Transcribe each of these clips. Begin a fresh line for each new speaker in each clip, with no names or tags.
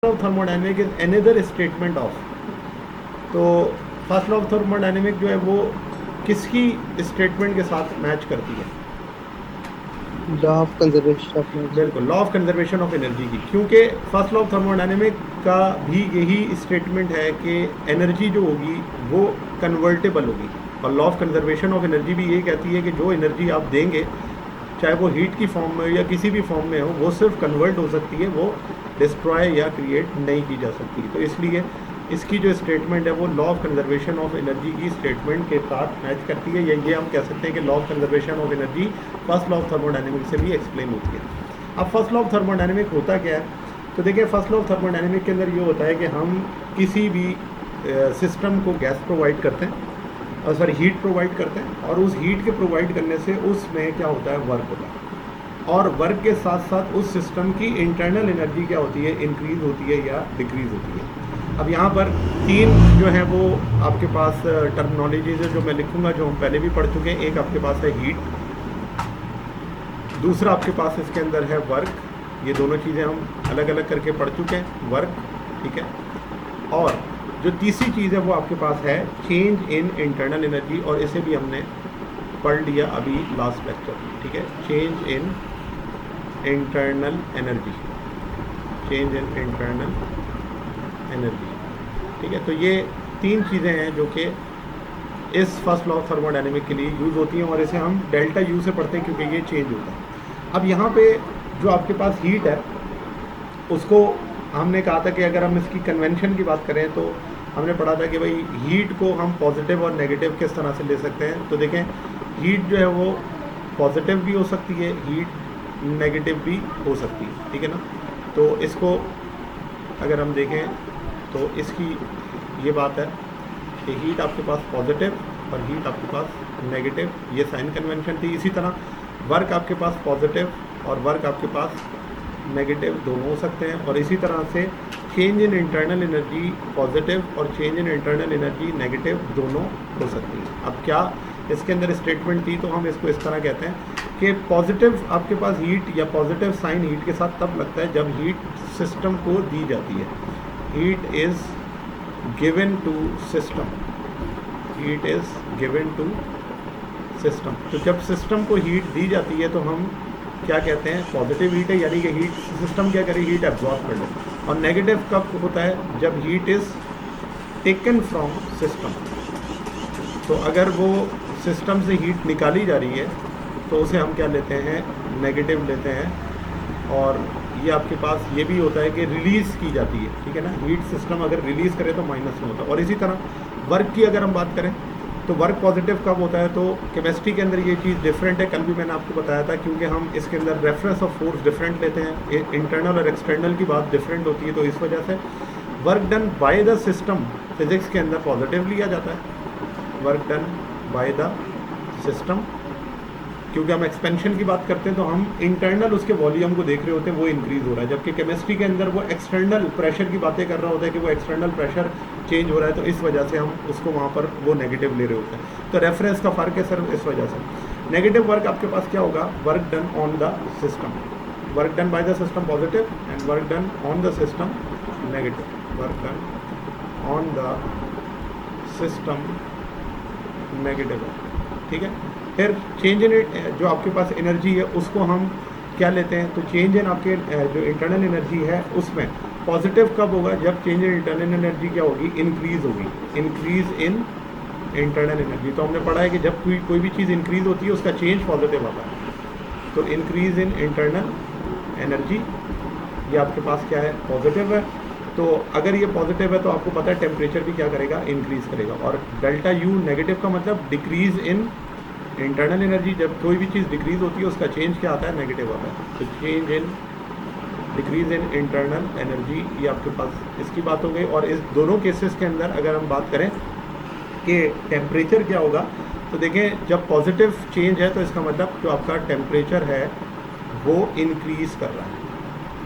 Of thermodynamic is another statement of, तो first law of thermodynamic जो है वो किसकी स्टेटमेंट के साथ मैच करती है?
Law of conservation of energy.
बिल्कुल, law of conservation of energy की, क्योंकि फर्स्ट लॉ ऑफ थर्मोडायनेमिक का भी यही स्टेटमेंट है कि एनर्जी जो होगी वो कन्वर्टेबल होगी, और law of conservation of energy भी ये कहती है कि जो एनर्जी आप देंगे चाहे वो हीट की फॉर्म में हो या किसी भी फॉर्म में हो, वो सिर्फ कन्वर्ट हो सकती है, वो डिस्ट्रॉय या क्रिएट नहीं की जा सकती। तो इसलिए इसकी जो स्टेटमेंट है वो law of conservation of energy की स्टेटमेंट के साथ मैच करती है, या ये हम कह सकते हैं कि law of conservation of energy first law of thermodynamic से भी एक्सप्लेन होती है। अब फर्स्ट लॉ ऑफ थर्मोडायनेमिक होता क्या है? तो देखिए, फर्स्ट लॉ ऑफ थर्मोडायनेमिक के अंदर ये होता है कि हम किसी भी सिस्टम को गैस प्रोवाइड करते हैं, और सॉरी हीट प्रोवाइड करते हैं, और उस हीट के प्रोवाइड करने से उसमें क्या होता है, वर्क होता है, और वर्क के साथ साथ उस सिस्टम की इंटरनल एनर्जी क्या होती है, इंक्रीज होती है या डिक्रीज होती है। अब यहाँ पर तीन जो है वो आपके पास टर्मिनोलॉजीज है जो मैं लिखूंगा, जो हम पहले भी पढ़ चुके हैं। एक आपके पास है हीट, दूसरा आपके पास इसके अंदर है वर्क, ये दोनों चीज़ें हम अलग अलग करके पढ़ चुके हैं, वर्क, ठीक है। और जो तीसरी चीज़ है वो आपके पास है चेंज इन इंटरनल एनर्जी, और इसे भी हमने पढ़ लिया अभी लास्ट लेक्चर, ठीक है। Change in internal energy, change in internal energy, ठीक है। तो ये तीन चीज़ें हैं जो कि इस फर्स्ट लॉ ऑफ थर्मोडायनेमिक के लिए यूज़ होती हैं, और इसे हम डेल्टा यू से पढ़ते हैं क्योंकि ये चेंज होता है। अब यहाँ पे जो आपके पास हीट है उसको हमने कहा था कि अगर हम इसकी कन्वेंशन की बात करें तो हमने पढ़ा था कि भाई हीट को हम पॉजिटिव और नेगेटिव किस तरह से ले सकते हैं। तो देखें, हीट जो है वो पॉजिटिव भी हो सकती है, हीट नेगेटिव भी हो सकती है, ठीक है ना। तो इसको अगर हम देखें तो इसकी ये बात है कि हीट आपके पास पॉजिटिव और हीट आपके पास नेगेटिव, ये साइन कन्वेंशन थी। इसी तरह वर्क आपके पास पॉजिटिव और वर्क आपके पास नेगेटिव दोनों हो सकते हैं, और इसी तरह से change in internal energy positive और change in internal energy negative दोनों हो सकती है। अब क्या इसके अंदर स्टेटमेंट थी, तो हम इसको इस तरह कहते हैं कि पॉजिटिव आपके पास हीट या पॉजिटिव साइन हीट के साथ तब लगता है जब हीट सिस्टम को दी जाती है। Heat is given to system, heat is given to system. तो जब सिस्टम को हीट दी जाती है तो हम क्या कहते हैं, पॉजिटिव हीट है, यानी कि हीट सिस्टम क्या करे, हीट एब्जॉर्ब कर ले। और नेगेटिव कब होता है, जब heat is taken from system. तो अगर वो सिस्टम से हीट निकाली जा रही है तो उसे हम क्या लेते हैं, नेगेटिव लेते हैं। और ये आपके पास ये भी होता है कि रिलीज़ की जाती है, ठीक है ना। हीट सिस्टम अगर रिलीज़ करे तो माइनस में होता है। और इसी तरह वर्क की अगर हम बात करें तो वर्क पॉजिटिव कब होता है, तो केमिस्ट्री के अंदर ये चीज़ डिफरेंट है, कल भी मैंने आपको बताया था, क्योंकि हम इसके अंदर रेफरेंस ऑफ फोर्स डिफरेंट लेते हैं, इंटरनल और एक्सटर्नल की बात डिफरेंट होती है। तो इस वजह से work done by the system physics के अंदर पॉजिटिव लिया जाता है, work done by the system, क्योंकि हम एक्सपेंशन की बात करते हैं तो हम इंटरनल उसके वॉल्यूम को देख रहे होते हैं, वो इंक्रीज़ हो रहा है, जबकि केमिस्ट्री के अंदर वो एक्सटर्नल प्रेशर की बातें कर रहा होता है कि वो एक्सटर्नल प्रेशर चेंज हो रहा है, तो इस वजह से हम उसको वहाँ पर वो नेगेटिव ले रहे होते हैं। तो रेफरेंस का फ़र्क है सर, इस वजह से। नेगेटिव वर्क आपके पास क्या होगा, work done on the system, work done by the system positive and work done on the system negative, work done on the system negative, ठीक है। फिर चेंज इन जो आपके पास एनर्जी है उसको हम क्या लेते हैं, तो चेंज इन आपके जो इंटरनल एनर्जी है उसमें पॉजिटिव कब होगा, जब चेंज इन इंटरनल एनर्जी क्या होगी, इंक्रीज़ होगी, इंक्रीज़ इन इंटरनल एनर्जी। तो हमने पढ़ा है कि जब कोई भी चीज़ इंक्रीज़ होती है उसका चेंज पॉजिटिव आता है। तो इंक्रीज़ इन इंटरनल एनर्जी ये आपके पास क्या है, पॉजिटिव है। तो अगर ये पॉजिटिव है तो आपको पता है टेम्परेचर भी क्या करेगा, इंक्रीज़ करेगा। और डेल्टा यू नेगेटिव का मतलब डिक्रीज़ इन इंटरनल एनर्जी, जब कोई भी चीज़ डिक्रीज़ होती है उसका चेंज क्या आता है, नेगेटिव आता है। तो change in decrease in internal energy ये आपके पास इसकी बात हो गई। और इस दोनों केसेस के अंदर अगर हम बात करें कि टेम्परेचर क्या होगा, तो देखें जब पॉजिटिव चेंज है तो इसका मतलब जो आपका टेम्परेचर है वो इंक्रीज़ कर रहा है।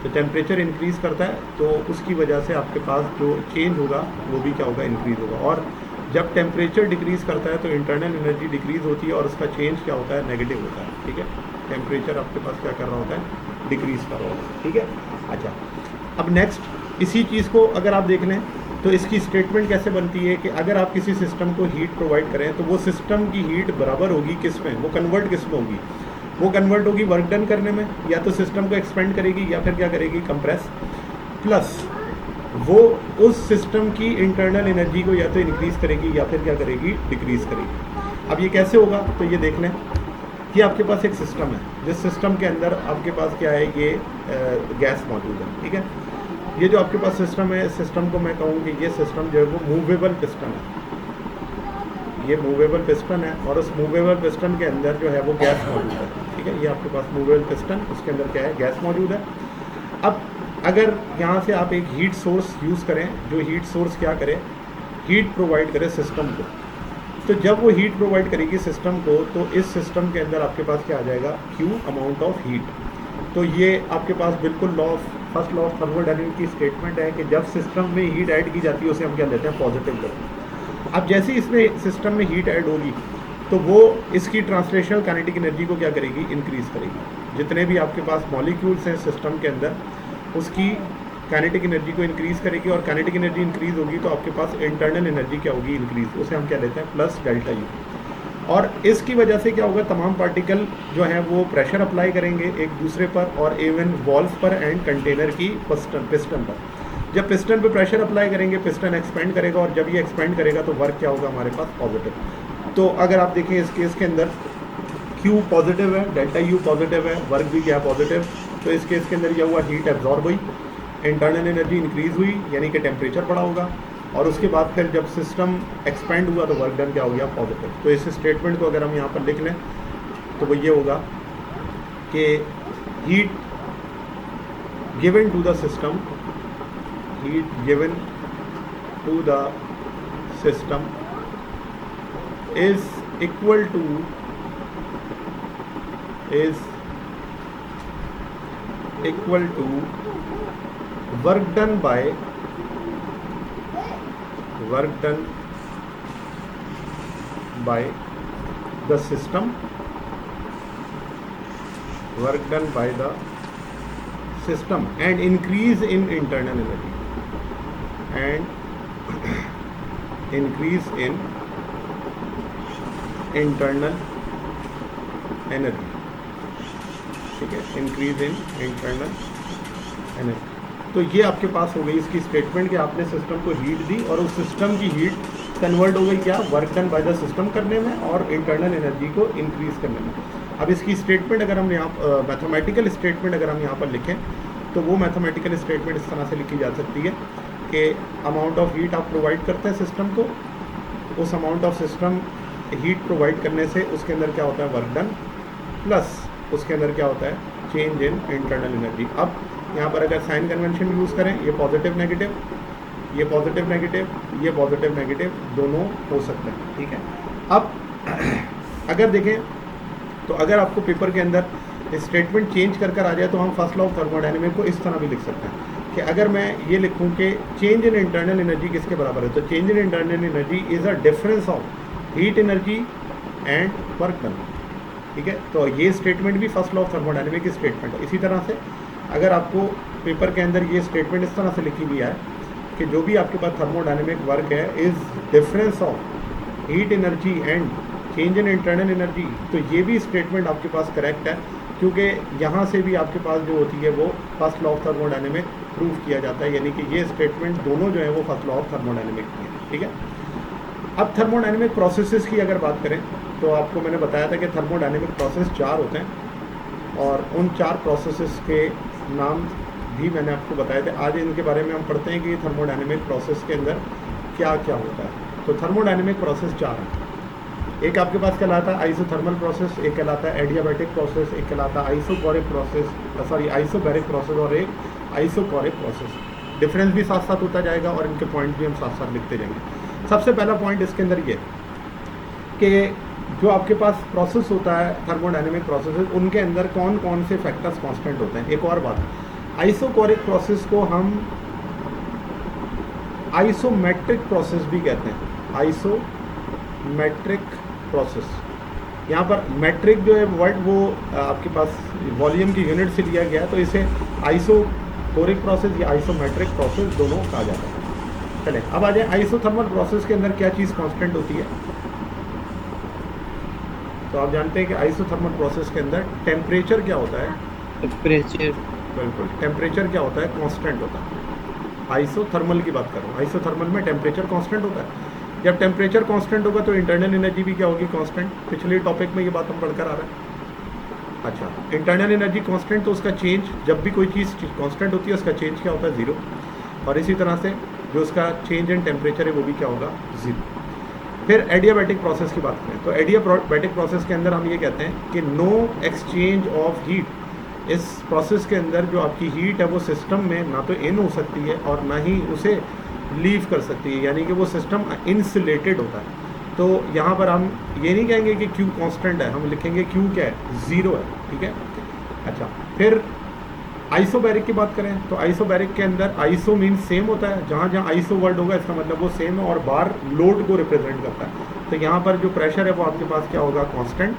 तो टेम्परेचर इंक्रीज़ करता है तो उसकी वजह से आपके पास जो चेंज होगा वो भी क्या होगा, इंक्रीज़ होगा। और जब टेम्परेचर डिक्रीज़ करता है तो इंटरनल एनर्जी डिक्रीज़ होती है और उसका चेंज क्या होता है, नेगेटिव होता है, ठीक है। टेम्परेचर आपके पास क्या कर रहा होता है, डिक्रीज़ कर रहा होता है, ठीक है। अच्छा, अब नेक्स्ट इसी चीज़ को अगर आप देख लें तो इसकी स्टेटमेंट कैसे बनती है कि अगर आप किसी सिस्टम को हीट प्रोवाइड करें तो वो सिस्टम की हीट बराबर होगी किस में, वो कन्वर्ट किस में होगी, वो कन्वर्ट होगी वर्क डन करने में, या तो सिस्टम को एक्सपेंड करेगी या फिर क्या करेगी, कंप्रेस, प्लस वो उस सिस्टम की इंटरनल एनर्जी को या तो इंक्रीज़ करेगी या फिर क्या करेगी, डिक्रीज़ करेगी। अब ये कैसे होगा, तो ये देख लें कि आपके पास एक सिस्टम है, जिस सिस्टम के अंदर आपके पास क्या है, ये गैस मौजूद है, ठीक है। ये जो आपके पास सिस्टम है, इस सिस्टम को मैं कहूँ कि ये सिस्टम जो है वो मूवेबल पिस्टन है, ये मूवेबल पिस्टन है, और उस मूवेबल पिस्टन के अंदर जो है वो गैस मौजूद है, ठीक है। ये आपके पास मूवेबल पिस्टन, उसके अंदर क्या है, गैस मौजूद है। अब अगर यहाँ से आप एक हीट सोर्स यूज़ करें, जो हीट सोर्स क्या करे, हीट प्रोवाइड करे सिस्टम को, तो जब वो हीट प्रोवाइड करेगी सिस्टम को, तो इस सिस्टम के अंदर आपके पास क्या आ जाएगा, Q अमाउंट ऑफ हीट। तो ये आपके पास बिल्कुल फर्स्ट लॉ ऑफ थर्मोडायनामिक्स की स्टेटमेंट है कि जब सिस्टम में हीट ऐड की जाती है उसे हम क्या लेते हैं, पॉजिटिव लेते हैं। अब जैसे ही इसमें सिस्टम में हीट ऐड होगी तो वो इसकी ट्रांसलेशनल काइनेटिक एनर्जी को क्या करेगी, इंक्रीज़ करेगी। जितने भी आपके पास मॉलिक्यूल्स हैं सिस्टम के अंदर, उसकी काइनेटिक एनर्जी को इंक्रीज़ करेगी, और काइनेटिक एनर्जी इंक्रीज़ होगी तो आपके पास इंटरनल एनर्जी क्या होगी, इंक्रीज़, उसे हम क्या लेते हैं, प्लस डेल्टा यू। और इसकी वजह से क्या होगा, तमाम पार्टिकल जो हैं वो प्रेशर अप्लाई करेंगे एक दूसरे पर, और इवन वॉल्स पर एंड कंटेनर की पिस्टन पर। जब पिस्टन पर प्रेशर अप्लाई करेंगे, पिस्टन एक्सपेंड करेगा, और जब ये एक्सपेंड करेगा तो वर्क क्या होगा हमारे पास, पॉजिटिव। तो अगर आप देखें इस केस के अंदर Q पॉजिटिव है, डेल्टा U पॉजिटिव है, वर्क भी क्या पॉजिटिव, तो इस केस के अंदर यह हुआ, हीट एब्जॉर्ब हुई, इंटरनल एनर्जी इंक्रीज़ हुई, यानी कि टेम्परेचर बढ़ा होगा, और उसके बाद फिर जब सिस्टम एक्सपेंड हुआ तो वर्क डन क्या हो गया, पॉजिटिव। तो इस स्टेटमेंट को अगर हम यहाँ पर लिख लें तो वो ये होगा कि heat given to the system, heat given to the system is equal to work done by the system, work done by the system and increase in internal energy, and increase in internal energy, ठीक है, increase in internal energy. तो ये आपके पास हो गई इसकी statement कि आपने सिस्टम को हीट दी और उस सिस्टम की हीट कन्वर्ट हो गई क्या, work done by the system करने में और इंटरनल एनर्जी को इंक्रीज़ करने में। अब इसकी स्टेटमेंट अगर हम यहाँ मैथमेटिकल स्टेटमेंट अगर हम यहाँ पर लिखें तो वो मैथमेटिकल स्टेटमेंट इस तरह से लिखी जा सकती है कि अमाउंट ऑफ हीट आप प्रोवाइड करते हैं सिस्टम को, उस amount of system heat provide करने से उसके अंदर क्या होता है, वर्क डन, प्लस उसके अंदर क्या होता है, चेंज इन इंटरनल एनर्जी। अब यहाँ पर अगर साइन कन्वेंशन यूज़ करें, ये पॉजिटिव नेगेटिव, ये पॉजिटिव नेगेटिव, ये पॉजिटिव नेगेटिव दोनों हो सकते हैं, ठीक है। अब अगर देखें तो अगर आपको पेपर के अंदर स्टेटमेंट चेंज कर आ जाए तो हम फर्स्ट लॉ ऑफ थर्मोडायनामिक्स को इस तरह भी लिख सकते हैं कि अगर मैं ये लिखूं कि चेंज इन इंटरनल एनर्जी किसके बराबर है, तो change in internal energy is a difference of heat energy and work done, ठीक है। तो ये स्टेटमेंट भी फर्स्ट लॉ ऑफ थर्मोडायनामिक्स की स्टेटमेंट है। इसी तरह से अगर आपको पेपर के अंदर ये स्टेटमेंट इस तरह से लिखी हुई है कि जो भी आपके पास थर्मोडायनामिक वर्क है is difference of heat energy and change in internal energy, तो ये भी स्टेटमेंट आपके पास करेक्ट है, क्योंकि यहाँ से भी आपके पास जो होती है वो first law of thermodynamic prove किया जाता है, यानी कि ये स्टेटमेंट दोनों जो है वो फर्स्ट लॉ ऑफ थर्मोडायनामिक की है, ठीक है। अब थर्मोडायनामिक प्रोसेसेस की अगर बात करें तो आपको मैंने बताया था कि थर्मोडायनामिक प्रोसेस 4 होते हैं, और उन 4 प्रोसेसेस के नाम भी मैंने आपको बताए थे। आज इनके बारे में हम पढ़ते हैं कि थर्मोडायनामिक प्रोसेस के अंदर क्या क्या होता है। तो थर्मोडायनामिक प्रोसेस 4 हैं। एक आपके पास कहलाता है आइसोथर्मल प्रोसेस, एक कहलाता है एडियाबैटिक प्रोसेस, एक कहलाता है आइसोबैरिक प्रोसेस और एक आइसोकोरिक प्रोसेस। डिफरेंस भी साथ साथ होता जाएगा और इनके पॉइंट भी हम साथ साथ लिखते जाएंगे। सबसे पहला पॉइंट इसके अंदर ये कि जो आपके पास प्रोसेस होता है थर्मोडायनामिक प्रोसेस, उनके अंदर कौन कौन से फैक्टर्स कांस्टेंट होते हैं। एक और बात, आइसोकोरिक प्रोसेस को हम आइसोमेट्रिक प्रोसेस भी कहते हैं, आइसोमेट्रिक प्रोसेस। यहाँ पर मेट्रिक जो है वर्ड वो आपके पास वॉल्यूम की यूनिट से लिया गया है, तो इसे आइसो कोरिक प्रोसेस या आइसोमेट्रिक प्रोसेस दोनों कहा जाता है। चले अब आ जाए आइसोथर्मल प्रोसेस के अंदर क्या चीज़ कांस्टेंट होती है। तो आप जानते हैं कि आइसोथर्मल प्रोसेस के अंदर टेम्परेचर क्या होता है,
टेम्परेचर।
बिल्कुल टेम्परेचर क्या होता है, कांस्टेंट होता है। आइसोथर्मल की बात कर रहा हूँ, आइसोथर्मल में टेम्परेचर कांस्टेंट होता है। जब टेम्परेचर कांस्टेंट होगा तो इंटरनल एनर्जी भी क्या होगी, कांस्टेंट। पिछले टॉपिक में ये बात हम पढ़कर आ रहे हैं। अच्छा, इंटरनल एनर्जी कांस्टेंट, तो उसका चेंज, जब भी कोई चीज़ कांस्टेंट होती है उसका चेंज क्या होता है, ज़ीरो। और इसी तरह से जो उसका चेंज इन टेम्परेचर है वो भी क्या होगा, ज़ीरो। फिर एडियाबैटिक प्रोसेस की बात करें तो एडियाबैटिक प्रोसेस के अंदर हम ये कहते हैं कि नो एक्सचेंज ऑफ हीट। इस प्रोसेस के अंदर जो आपकी हीट है वो सिस्टम में ना तो इन हो सकती है और ना ही उसे लीव कर सकती है, यानी कि वो सिस्टम इंसुलेटेड होता है। तो यहाँ पर हम ये नहीं कहेंगे कि Q कांस्टेंट है, हम लिखेंगे Q क्या है, ज़ीरो है, ठीक है। अच्छा, फिर आइसोबैरिक की बात करें तो आइसोबैरिक के अंदर आइसो मीन्स सेम होता है, जहाँ जहाँ आइसो वर्ड होगा इसका मतलब वो सेम है और बार लोड को रिप्रेजेंट करता है। तो यहाँ पर जो प्रेशर है वो आपके पास क्या होगा, कांस्टेंट,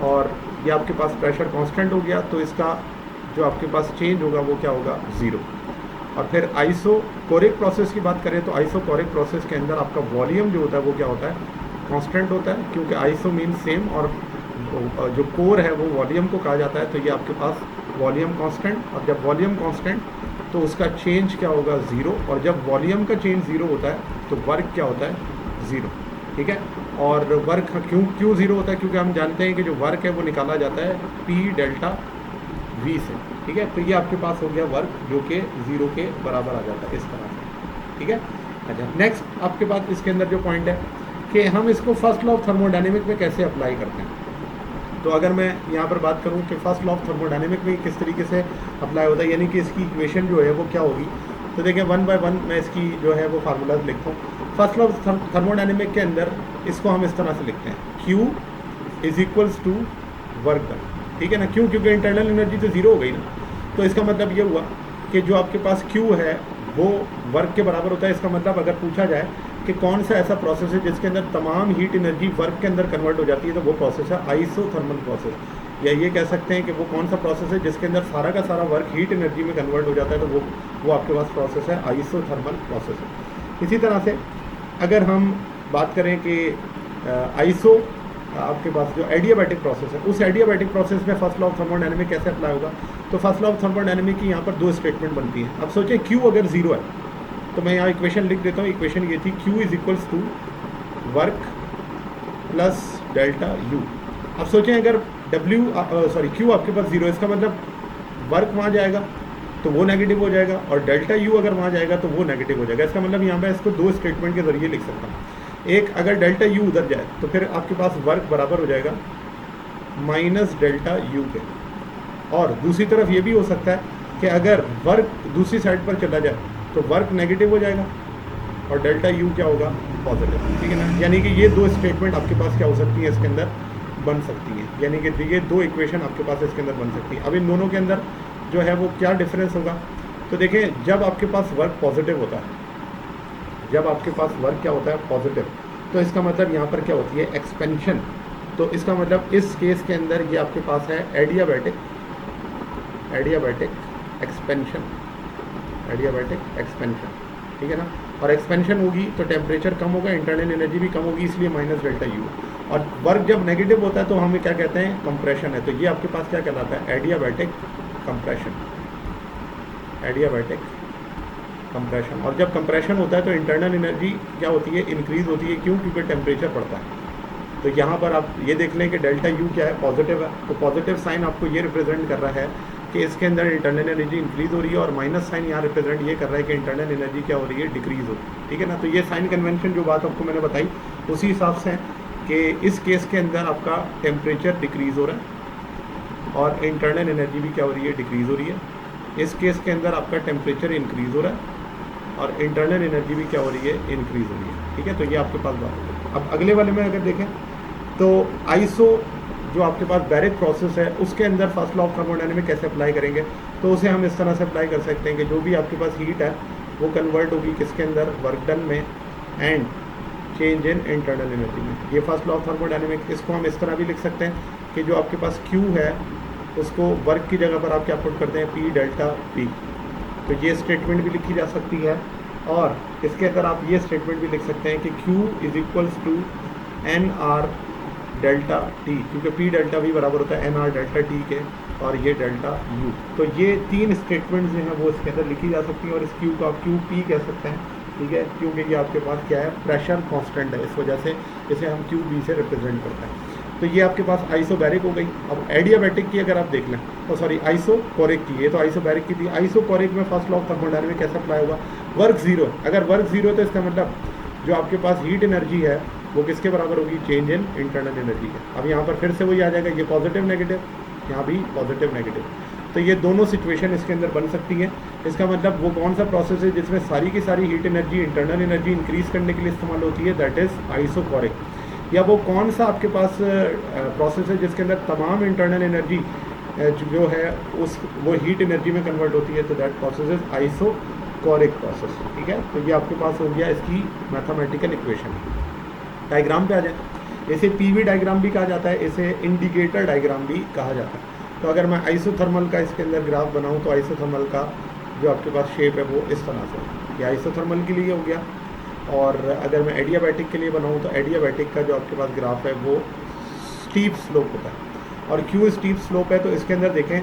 और ये आपके पास प्रेशर कांस्टेंट हो गया तो इसका जो आपके पास चेंज होगा वो क्या होगा, ज़ीरो। और फिर आइसोकोरिक प्रोसेस की बात करें तो आइसोकोरिक प्रोसेस के अंदर आपका वॉल्यूम जो होता है वो क्या होता है, कांस्टेंट होता है, क्योंकि आइसो मीन सेम और जो कोर है वो वॉल्यूम को कहा जाता है। तो ये आपके पास वॉल्यूम कांस्टेंट, और जब वॉल्यूम कांस्टेंट तो उसका चेंज क्या होगा, ज़ीरो। और जब वॉल्यूम का चेंज ज़ीरो होता है तो वर्क क्या होता है, ज़ीरो, ठीक है। और वर्क क्यों ज़ीरो होता है, क्योंकि हम जानते हैं कि जो वर्क है वो निकाला जाता है P डेल्टा V से, ठीक है। तो ये आपके पास हो गया वर्क जो कि ज़ीरो के बराबर आ जाता है इस तरह से, ठीक है। अच्छा, नेक्स्ट आपके पास इसके अंदर जो पॉइंट है कि हम इसको फर्स्ट लॉ ऑफ थर्मोडायनेमिक में कैसे अप्लाई करते हैं। तो अगर मैं यहाँ पर बात करूँ कि फर्स्ट लॉ ऑफ थर्मोडायनेमिक में किस तरीके से अप्लाई होता है, यानी कि इसकी इक्वेशन जो है वो क्या होगी, तो देखिए वन बाय वन मैं इसकी जो है वो फार्मूलाज लिखता हूँ। फर्स्ट लॉ ऑफ थर्मोडायनेमिक के अंदर इसको हम इस तरह से लिखते हैं, Q is equals to work done, ठीक है ना। क्यों, क्योंकि इंटरनल एनर्जी तो ज़ीरो हो गई ना, तो इसका मतलब ये हुआ कि जो आपके पास Q है वो वर्क के बराबर होता है। इसका मतलब अगर पूछा जाए कि कौन सा ऐसा प्रोसेस है जिसके अंदर तमाम हीट एनर्जी वर्क के अंदर कन्वर्ट हो जाती है, तो वो प्रोसेस है आइसोथर्मल प्रोसेस। या ये कह सकते हैं कि वो कौन सा प्रोसेस है जिसके अंदर सारा का सारा वर्क हीट एनर्जी में कन्वर्ट हो जाता है, तो वो आपके पास प्रोसेस है आइसोथर्मल प्रोसेस है। इसी तरह से अगर हम बात करें कि आइसो आपके पास जो एडियाबैटिक प्रोसेस है, उस एडियाबैटिक प्रोसेस में फर्स्ट लॉ ऑफ थर्मोडायनेमिक कैसे अप्लाई होगा, तो फर्स्ट लॉ ऑफ थर्मोडायनेमिक की यहाँ पर दो स्टेटमेंट बनती है। अब सोचें Q अगर ज़ीरो है तो मैं यहाँ इक्वेशन लिख देता हूँ। इक्वेशन ये थी, Q is equals to work plus delta U। अब सोचें अगर Q आपके पास ज़ीरो है, इसका मतलब वर्क वहाँ जाएगा तो वो नेगेटिव हो जाएगा, और डेल्टा U अगर वहाँ जाएगा तो वो नेगेटिव हो जाएगा। इसका मतलब यहाँ मैं इसको दो स्टेटमेंट के ज़रिए लिख सकता हूँ। एक, अगर डेल्टा U उधर जाए तो फिर आपके पास वर्क बराबर हो जाएगा माइनस डेल्टा U के, और दूसरी तरफ ये भी हो सकता है कि अगर वर्क दूसरी साइड पर चला जाए तो वर्क नेगेटिव हो जाएगा और डेल्टा U क्या होगा, पॉजिटिव, ठीक है ना। यानी कि ये दो स्टेटमेंट आपके पास क्या हो सकती है, इसके अंदर बन सकती है, यानी कि ये दो इक्वेशन आपके पास इसके अंदर बन सकती है। अब इन दोनों के अंदर जो है वो क्या डिफरेंस होगा, तो देखें जब आपके पास वर्क पॉजिटिव होता है, जब आपके पास वर्क क्या होता है, पॉजिटिव, तो इसका मतलब यहाँ पर क्या होती है, एक्सपेंशन। तो इसका मतलब इस केस के अंदर ये आपके पास है एडियाबैटिक एक्सपेंशन, ठीक है ना। और एक्सपेंशन होगी तो टेम्परेचर कम होगा, इंटरनल एनर्जी भी कम होगी, इसलिए माइनस डेल्टा U। और वर्क जब नेगेटिव होता है तो हमें क्या कहते हैं, कंप्रेशन है। तो ये आपके पास क्या कहलाता है, एडियाबैटिक कंप्रेशन। और जब कंप्रेशन होता है तो इंटरनल एनर्जी क्या होती है, इंक्रीज होती है। क्यों, क्योंकि टेम्परेचर बढ़ता है। तो यहाँ पर आप ये देख लें कि डेल्टा U क्या है, पॉजिटिव है। तो पॉजिटिव साइन आपको ये रिप्रेजेंट कर रहा है कि इसके अंदर इंटरनल एनर्जी इंक्रीज हो रही है, और माइनस साइन यहाँ रिप्रेजेंट ये कर रहा है कि इंटरनल एनर्जी क्या हो रही है, डिक्रीज हो रही है, ठीक है ना। तो ये साइन कन्वेंशन जो बात आपको मैंने बताई उसी हिसाब से कि इस केस के अंदर आपका टेम्परेचर डिक्रीज हो रहा है और इंटरनल एनर्जी भी क्या हो रही है, डिक्रीज हो रही है। इस केस के अंदर आपका टेम्परेचर इंक्रीज हो रहा है और इंटरनल एनर्जी भी क्या हो रही है, इंक्रीज हो रही है, ठीक है। तो ये आपके पास बात है। अब अगले वाले में अगर देखें तो आइसो जो आपके पास बैरिक प्रोसेस है उसके अंदर फर्स्ट लॉ ऑफ थर्मोडायनेमिक कैसे अप्लाई करेंगे, तो उसे हम इस तरह से अप्लाई कर सकते हैं कि जो भी आपके पास हीट है वो कन्वर्ट होगी किसके अंदर, वर्क डन में, and change in internal energy में। ये फर्स्ट लॉ ऑफ थर्मोडायनेमिक। इसको हम इस तरह भी लिख सकते हैं कि जो आपके पास Q है उसको वर्क की जगह पर आप क्या पुट करते हैं, P डेल्टा P, तो ये स्टेटमेंट भी लिखी जा सकती है। और इसके अंदर आप ये स्टेटमेंट भी लिख सकते हैं कि Q is equals to N R delta T, क्योंकि पी डेल्टा भी बराबर होता है एन आर डेल्टा टी के, और ये डेल्टा यू। तो ये 3 स्टेटमेंट जो हैं वो इसके अंदर लिखी जा सकती हैं। और इस Q को आप क्यू पी कह सकते हैं, ठीक है, क्योंकि ये आपके पास क्या है, प्रेशर कांस्टेंट है, इस वजह से इसे हम क्यू बी से रिप्रेजेंट करते हैं। तो ये आपके पास आइसोबैरिक हो गई। अब एडियाबैटिक की अगर आप देख लें, तो सॉरी आइसोकोरिक की, ये तो आइसोबैरिक की थी। आइसोकोरिक में फर्स्ट लॉ ऑफ थर्मोडायनामिक्स कैसे अप्लाई होगा, वर्क जीरो। अगर वर्क जीरो है तो इसका मतलब जो आपके पास हीट एनर्जी है वो किसके बराबर होगी, चेंज इन इंटरनल एनर्जी है। अब यहाँ पर फिर से वही आ जाएगा, ये पॉजिटिव नेगेटिव, यहाँ भी पॉजिटिव नेगेटिव। तो ये दोनों सिचुएशन इसके अंदर बन सकती हैं। इसका मतलब वो कौन सा प्रोसेस है जिसमें सारी की सारी heat energy internal energy increase करने के लिए इस्तेमाल होती है, दैट इज़ आइसोकोरिक। या वो कौन सा आपके पास प्रोसेस है जिसके अंदर तमाम इंटरनल एनर्जी जो है उस वो हीट एनर्जी में कन्वर्ट होती है, तो that process is isochoric process, ठीक है। तो ये आपके पास हो गया इसकी मैथमेटिकल इक्वेशन। डायग्राम पे आ जाए, इसे पीवी डायग्राम भी कहा जाता है, इसे इंडिकेटर डायग्राम भी कहा जाता है। तो अगर मैं आइसोथर्मल का इसके अंदर ग्राफ बनाऊं तो आइसोथर्मल का जो आपके पास शेप है वो इस तरह से, ये आइसोथर्मल के लिए हो गया। और अगर मैं एडियाबैटिक के लिए बनाऊं तो एडियाबैटिक का जो आपके पास ग्राफ है वो स्टीप स्लोप होता है। और क्यों स्टीप स्लोप है, तो इसके अंदर देखें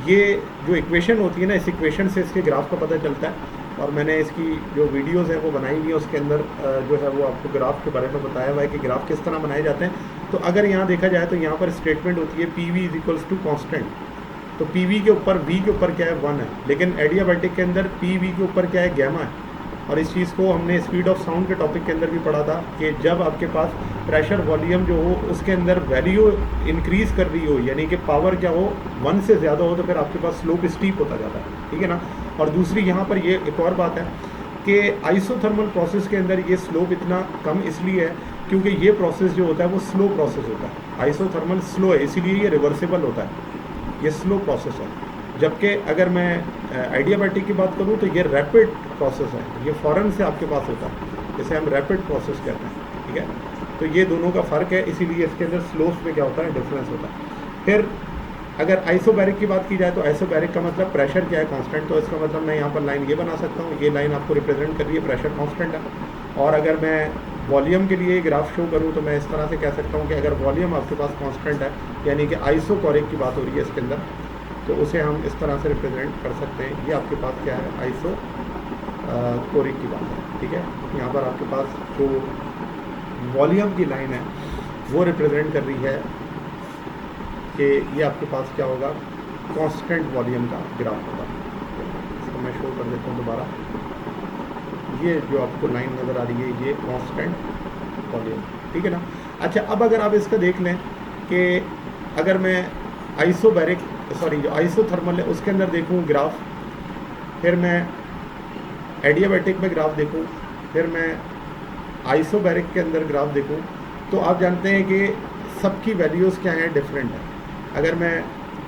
ये जो इक्वेशन होती है ना, इस इक्वेशन से इसके ग्राफ का पता चलता है। और मैंने इसकी जो वीडियोस हैं वो बनाई हुई है, उसके अंदर जो है वो आपको ग्राफ के बारे में बताया हुआ है कि ग्राफ किस तरह बनाए जाते हैं। तो अगर यहाँ देखा जाए तो यहाँ पर स्टेटमेंट होती है P V is equals to constant. तो पी वी के ऊपर वी के ऊपर क्या है, 1 है, लेकिन एडियाबैटिक के अंदर पी वी के ऊपर क्या है, गैमा है। और इस चीज़ को हमने स्पीड ऑफ साउंड के टॉपिक के अंदर भी पढ़ा था कि जब आपके पास प्रेशर वॉल्यूम जो हो उसके अंदर वैल्यू इंक्रीज़ कर रही हो, यानी कि पावर क्या हो 1 से ज़्यादा हो, तो फिर आपके पास स्लोप स्टीप होता जाता है, ठीक है ना। और दूसरी यहाँ पर ये एक और बात है कि आइसोथर्मल प्रोसेस के अंदर ये स्लोप इतना कम इसलिए है क्योंकि ये प्रोसेस जो होता है वो स्लो प्रोसेस होता है। आइसोथर्मल स्लो है, इसीलिए ये रिवर्सिबल होता है, ये स्लो प्रोसेस है। जबकि अगर मैं एडियाबैटिक की बात करूँ तो ये रैपिड प्रोसेस है, ये फ़ौरन से आपके पास होता है, जिसे हम रैपिड प्रोसेस कहते हैं, ठीक है। तो ये दोनों का फ़र्क है, इसीलिए इसके अंदर स्लोप्स में क्या होता है, डिफरेंस होता है। फिर अगर आइसोबैरिक की बात की जाए तो आइसोबैरिक का मतलब प्रेशर क्या है, कांस्टेंट। तो इसका मतलब मैं यहाँ पर लाइन ये बना सकता हूँ, ये लाइन आपको रिप्रेजेंट कर रही है प्रेशर कांस्टेंट है। और अगर मैं वॉल्यूम के लिए ग्राफ शो करूँ तो मैं इस तरह से कह सकता हूँ कि अगर वॉल्यूम आपके पास कांस्टेंट है, यानी कि आइसोकोरिक की बात हो रही है इसके अंदर, तो उसे हम इस तरह से रिप्रेजेंट कर सकते हैं। ये आपके पास क्या है, आइसो कोरिक की बात है, ठीक है। यहाँ पर आपके पास जो वॉल्यूम की लाइन है वो रिप्रेजेंट कर रही है कि ये आपके पास क्या होगा, कांस्टेंट वॉल्यूम का ग्राफ होगा। इसको मैं शो कर देता हूँ दोबारा, ये जो आपको लाइन नज़र आ रही है ये कांस्टेंट वॉल्यूम, ठीक है ना। अच्छा, अब अगर आप इसका देख लें कि अगर मैं आइसोबैरिक जो आइसोथर्मल है उसके अंदर देखूँ ग्राफ, फिर मैं एडियाबैटिक में ग्राफ देखूँ, फिर मैं आइसोबैरिक के अंदर ग्राफ देखूँ, तो आप जानते हैं कि सबकी वैल्यूज़ क्या हैं, डिफरेंट है। अगर मैं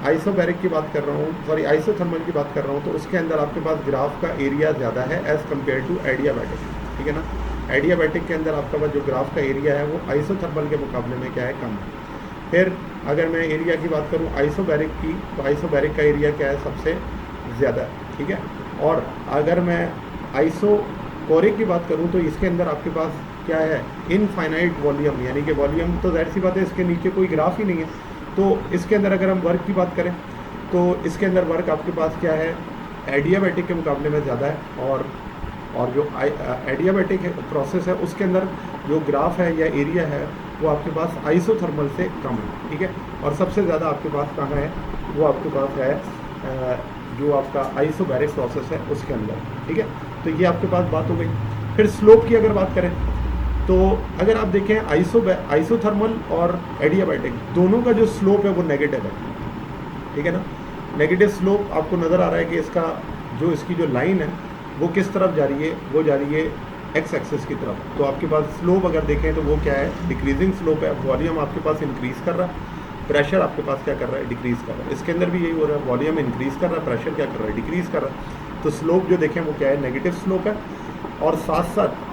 आइसोबैरिक की बात कर रहा हूँ, आइसोथर्मल की बात कर रहा हूँ, तो उसके अंदर आपके पास ग्राफ का एरिया ज़्यादा है एज़ कम्पेयर टू एडियाबैटिक, ठीक है ना। एडियाबैटिक के अंदर आपका पास जो ग्राफ का एरिया है वो आइसोथर्मल के मुकाबले में क्या है, कम है। फिर अगर मैं एरिया की बात करूँ आइसोबैरिक की, तो आइसोबैरिक का एरिया क्या है, सबसे ज़्यादा है, ठीक है। और अगर मैं आइसोकोरिक की बात करूँ तो इसके अंदर आपके पास क्या है, इनफाइनाइट वॉल्यूम, यानी कि वॉल्यूम तो जाहिर सी बात है इसके नीचे कोई ग्राफ ही नहीं है। तो इसके अंदर अगर हम वर्क की बात करें तो इसके अंदर वर्क आपके पास क्या है, एडियाबैटिक के मुकाबले में ज़्यादा है। और जो एडियाबैटिक प्रोसेस है उसके अंदर जो ग्राफ है या एरिया है वो आपके पास आइसोथर्मल से कम है, ठीक है। और सबसे ज़्यादा आपके पास कहाँ है, वो आपके पास है जो आपका आइसोबैरिक प्रोसेस है उसके अंदर, ठीक है। तो ये आपके पास बात हो गई। फिर स्लोप की अगर बात करें तो अगर आप देखें आइसोथर्मल और एडियाबैटिक दोनों का जो स्लोप है वो नेगेटिव है, ठीक है ना। नेगेटिव स्लोप आपको नज़र आ रहा है कि इसकी जो लाइन है वो किस तरफ जा रही है, वो जा रही है एक्स एक्सिस की तरफ। तो आपके पास स्लोप अगर देखें तो वो क्या है, डिक्रीजिंग स्लोप है। वॉल्यूम आपके पास इंक्रीज़ कर रहा है, प्रेशर आपके पास क्या कर रहा है, डिक्रीज़ कर रहा है। इसके अंदर भी यही हो रहा है, वॉल्यूम इंक्रीज़ कर रहा है, प्रेशर क्या कर रहा है, डिक्रीज़ कर रहा है। तो स्लोप जो देखें वो क्या है, नेगेटिव स्लोप है और साथ साथ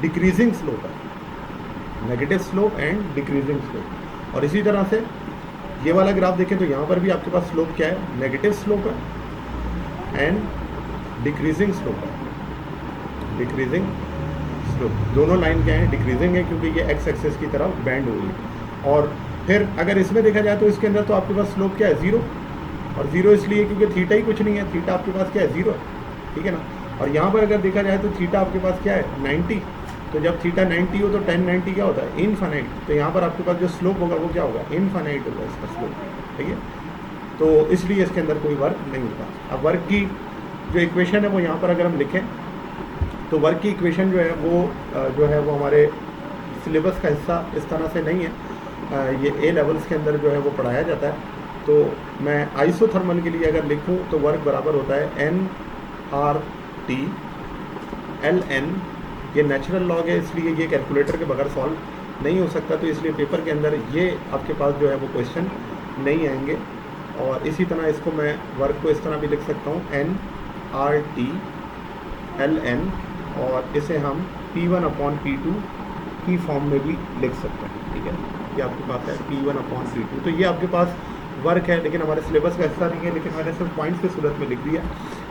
डिक्रीजिंग स्लोप है, negative slope and decreasing slope. और इसी तरह से ये वाला ग्राफ देखें तो यहाँ पर भी आपके पास स्लोप क्या है, नेगेटिव स्लोप है एंड डिक्रीजिंग स्लोप है, डिक्रीजिंग स्लोप, दोनों लाइन क्या है, डिक्रीजिंग है क्योंकि ये एक्स एक्सेस की तरफ बैंड हो रही है। और फिर अगर इसमें देखा जाए तो इसके अंदर तो आपके पास स्लोप क्या है, ज़ीरो, और ज़ीरो इसलिए क्योंकि थीटा ही कुछ नहीं है, थीटा आपके पास क्या है, ज़ीरो है, ठीक है ना। और यहाँ पर अगर देखा जाए तो थीटा आपके पास क्या है, 90, तो जब थीटा 90 हो तो tan 90 क्या होता है, इनफाइनाइट, तो यहाँ पर आपके पास जो स्लोप होगा वो क्या होगा, इनफाइनाइट होगा इसका स्लोप, ठीक है। तो इसलिए इसके अंदर कोई वर्क नहीं होता। अब वर्क की जो इक्वेशन है वो यहाँ पर अगर हम लिखें तो वर्क की इक्वेशन जो है वो हमारे सिलेबस का हिस्सा इस तरह से नहीं है, ये ए लेवल्स के अंदर जो है वो पढ़ाया जाता है। तो मैं आइसोथर्मल के लिए अगर लिखूं तो वर्क बराबर होता है NRT LN, ये नेचुरल लॉग है इसलिए ये कैलकुलेटर के बगैर सॉल्व नहीं हो सकता, तो इसलिए पेपर के अंदर ये आपके पास जो है वो क्वेश्चन नहीं आएंगे। और इसी तरह इसको मैं वर्क को इस तरह भी लिख सकता हूँ NRT LN, और इसे हम P1/P2 की फॉर्म में भी लिख सकते हैं, ठीक है। ये आपके पास है P1/P2, तो ये आपके पास वर्क है, लेकिन हमारे सिलेबस का हिस्सा नहीं है, लेकिन मैंने सिर्फ पॉइंट्स की सूरत में लिख दिया।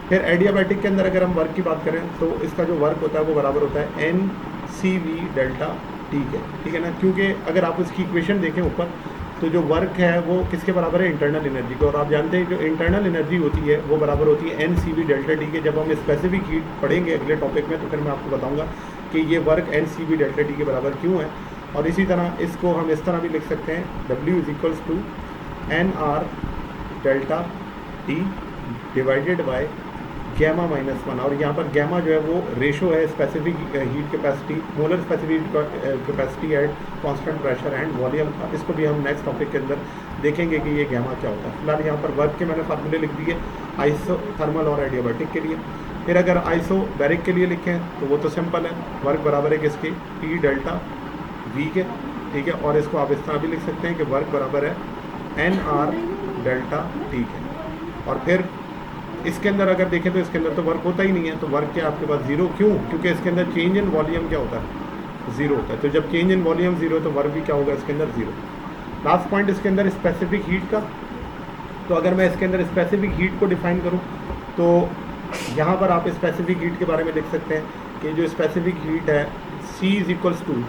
फिर एडियाबैटिक के अंदर अगर हम वर्क की बात करें तो इसका जो वर्क होता है वो बराबर होता है NCV डेल्टा टी के, ठीक है ना, क्योंकि अगर आप उसकी इक्वेशन देखें ऊपर तो जो वर्क है वो किसके बराबर है, इंटरनल एनर्जी को, और आप जानते हैं जो इंटरनल एनर्जी होती है वो बराबर होती है NCV डेल्टा टी के। जब हम स्पेसिफिक हीट पढ़ेंगे अगले टॉपिक में तो फिर मैं आपको बताऊँगा कि ये वर्क NCV डेल्टा टी के बराबर क्यों है। और इसी तरह इसको हम इस तरह भी लिख सकते हैं W = NR delta T divided by gamma -1, और यहाँ पर गैमा जो है वो रेशो है specific heat capacity, molar specific capacity eight constant pressure and volume. इसको भी हम नेक्स्ट टॉपिक के अंदर देखेंगे कि ये गैमा क्या होता है। फिलहाल यहाँ पर वर्क के मैंने फार्मूले लिख दिए आइसोथर्मल और एडियाबैटिक के लिए। फिर अगर आइसोबैरिक के लिए लिखें तो वो तो सिंपल है, वर्क बराबर है किसके, P डेल्टा V के, ठीक है। और इसको आप इस तरह भी लिख सकते हैं कि वर्क बराबर है NR डेल्टा T के। और फिर इसके अंदर अगर देखें तो इसके अंदर तो वर्क होता ही नहीं है, तो वर्क क्या आपके पास ज़ीरो, क्यों, क्योंकि इसके अंदर चेंज इन वॉल्यूम क्या होता है, ज़ीरो होता है। तो जब चेंज इन वॉल्यूम ज़ीरो तो वर्क भी क्या होगा इसके अंदर, ज़ीरो। लास्ट पॉइंट इसके अंदर स्पेसिफिक हीट का, तो अगर मैं इसके अंदर स्पेसिफिक हीट को डिफाइन करूँ तो यहाँ पर आप स्पेसिफिक हीट के बारे में लिख सकते हैं कि जो स्पेसिफिक हीट है C =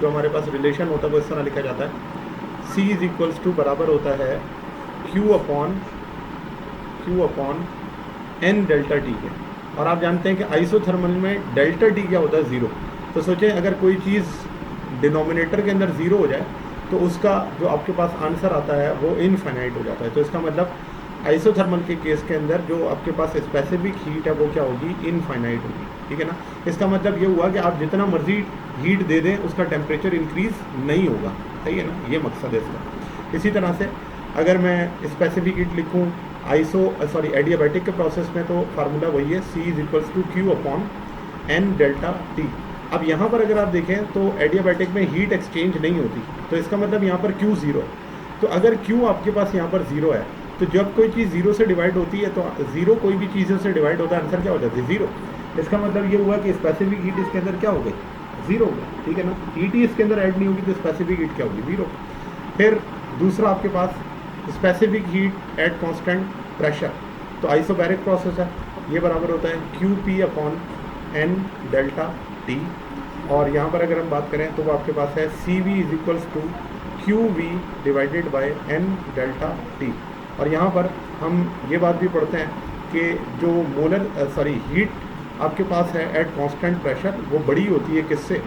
जो हमारे पास रिलेशन होता है वो इस तरह लिखा जाता है, C = बराबर होता है Q/N डेल्टा टी के। और आप जानते हैं कि आइसोथर्मल में डेल्टा टी क्या होता है, ज़ीरो। तो सोचें अगर कोई चीज़ डिनोमिनेटर के अंदर ज़ीरो हो जाए तो उसका जो आपके पास आंसर आता है वो इनफाइनाइट हो जाता है। तो इसका मतलब आइसोथर्मल के केस के अंदर जो आपके पास स्पेसिफिक हीट है वो क्या होगी, इनफाइनाइट होगी, ठीक है ना। इसका मतलब ये हुआ कि आप जितना मर्जी हीट दे दें उसका टेम्परेचर इंक्रीज़ नहीं होगा, सही है ना, ये मकसद है इसका। इसी तरह से अगर मैं स्पेसिफिक हीट लिखूँ एडियाबैटिक के प्रोसेस में तो फार्मूला वही है, C = Q/N डेल्टा टी। अब यहाँ पर अगर आप देखें तो एडियाबैटिक में हीट एक्सचेंज नहीं होती, तो इसका मतलब यहाँ पर Q 0 है। तो अगर Q आपके पास यहाँ पर 0 है तो जब कोई चीज़ 0 से डिवाइड होती है तो 0 कोई भी चीज़ों से डिवाइड होता है, आंसर क्या हो जाता है, 0। इसका मतलब ये हुआ कि स्पेसिफिक हीट इसके अंदर क्या हो गई, 0 हो गई, ठीक है ना। हीट ही इसके अंदर ऐड नहीं होगी तो स्पेसिफिक हीट क्या होगी, 0। फिर दूसरा आपके पास specific heat at constant pressure, तो आइसोबैरिक प्रोसेस है, ये बराबर होता है QP/N डेल्टा टी। और यहाँ पर अगर हम बात करें तो वो आपके पास है CV = QV divided by N delta T. और यहाँ पर हम ये बात भी पढ़ते हैं कि जो हीट आपके पास है एट कांस्टेंट प्रेशर वो बड़ी होती है किससे,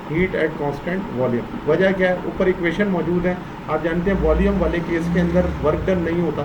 हीट एट कांस्टेंट वॉल्यूम। वजह क्या है, ऊपर इक्वेशन मौजूद है, आप जानते हैं वॉल्यूम वाले केस के अंदर वर्क डन नहीं होता,